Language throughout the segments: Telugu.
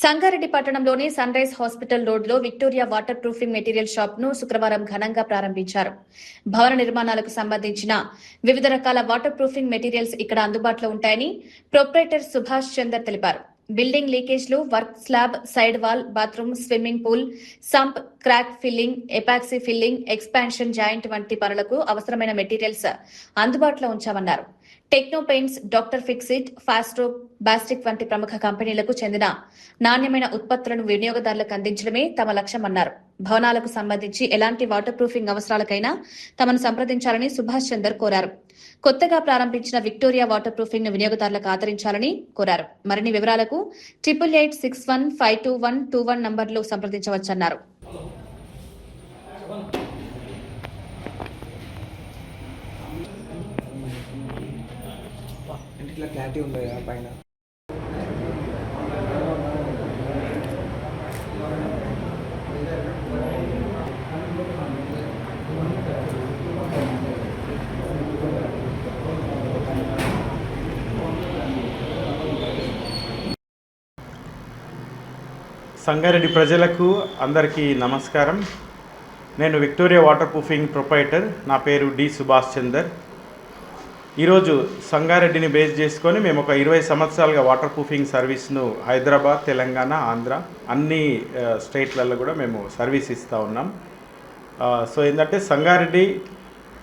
సంగారెడ్డి పట్టణంలోని సన్ రైజ్ హాస్పిటల్ రోడ్లో Victoria water proofing material shop ను శుక్రవారం ఘనంగా ప్రారంభించారు. భవన నిర్మాణాలకు సంబంధించిన వివిధ రకాల వాటర్ ప్రూఫింగ్ మెటీరియల్స్ ఇక్కడ అందుబాటులో ఉంటాయని ప్రొప్రైటర్ సుభాష్ చందర్ తెలిపారు. బిల్డింగ్ లీకేజ్లు, work slab, side wall, bathroom, swimming pool, sump, crack filling, epoxy filling, expansion joint వంటి పనులకు అవసరమైన మెటీరియల్స్ అందుబాటులో ఉంచామన్నారు. Techno Paints, doctor Fixit, Fosroc, Bostik వంటి ప్రముఖ కంపెనీలకు చెందిన నాణ్యమైన ఉత్పత్తులను వినియోగదారులకు అందించడమే తమ లక్ష్యమన్నారు. భవనాలకు సంబంధించి ఎలాంటి వాటర్ ప్రూఫింగ్ అవసరాలకైనా తమను సంప్రదించాలని సుభాష్ చందర్ కోరారు. కొత్తగా ప్రారంభించిన విక్టోరియా వాటర్ ప్రూఫింగ్ ను వినియోగదారులకు ఆదరించాలని కోరారు. మరిన్ని వివరాలకు 8886152121 నంబర్లో సంప్రదించవచ్చన్నారు. ఇట్లా క్లారిటీ ఉంది పైన. సంగారెడ్డి ప్రజలకు అందరికీ నమస్కారం. నేను విక్టోరియా వాటర్ ప్రూఫింగ్ ప్రొప్రైటర్. నా పేరు డి సుభాష్ చందర్. ఈరోజు సంగారెడ్డిని బేస్ చేసుకొని మేము ఒక 20 సంవత్సరాలుగా వాటర్ ప్రూఫింగ్ సర్వీస్ను హైదరాబాద్, తెలంగాణ, ఆంధ్ర అన్ని స్టేట్లలో కూడా మేము సర్వీస్ ఇస్తూ ఉన్నాం. సో ఏంటంటే సంగారెడ్డి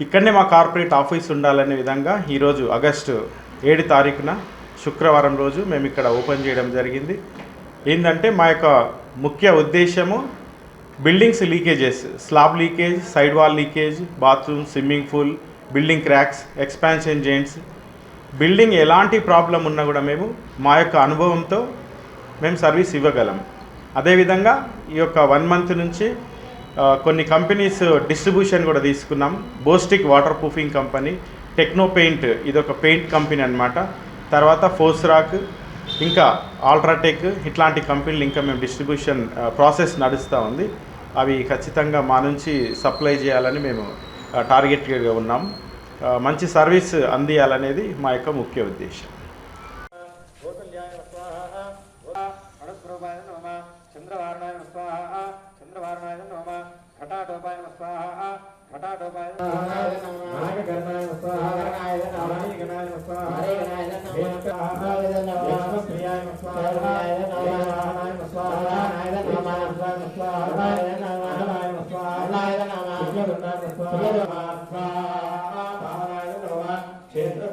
ఇక్కడనే మా కార్పొరేట్ ఆఫీస్ ఉండాలనే విధంగా ఈరోజు ఆగస్టు 7 తారీఖున శుక్రవారం రోజు మేము ఇక్కడ ఓపెన్ చేయడం జరిగింది. ఏంటంటే మా యొక్క ముఖ్య ఉద్దేశము buildings leakages, slab leakage, side wall leakage, bathroom, swimming pool, building cracks, expansion joints, building ఎలాంటి ప్రాబ్లం ఉన్నా కూడా మేము మా యొక్క అనుభవంతో మేము సర్వీస్ ఇవ్వగలం. అదేవిధంగా ఈ యొక్క 1 మంత్ నుంచి కొన్ని కంపెనీస్ డిస్ట్రిబ్యూషన్ కూడా తీసుకున్నాం. Bostik waterproofing company, Techno Paint ఇదొక పెయింట్ కంపెనీ అన్నమాట. తర్వాత ఫోస్రాక్, ఇంకా ఆల్ట్రాటెక్ ఇట్లాంటి కంపెనీలు ఇంకా మేము డిస్ట్రిబ్యూషన్ ప్రాసెస్ నడుస్తూ ఉంది. అవి ఖచ్చితంగా మా నుంచి సప్లై చేయాలని మేము టార్గెట్గా ఉన్నాం. మంచి సర్వీస్ అందియాలనేది మా యొక్క ముఖ్య ఉద్దేశం. క్షేత్ర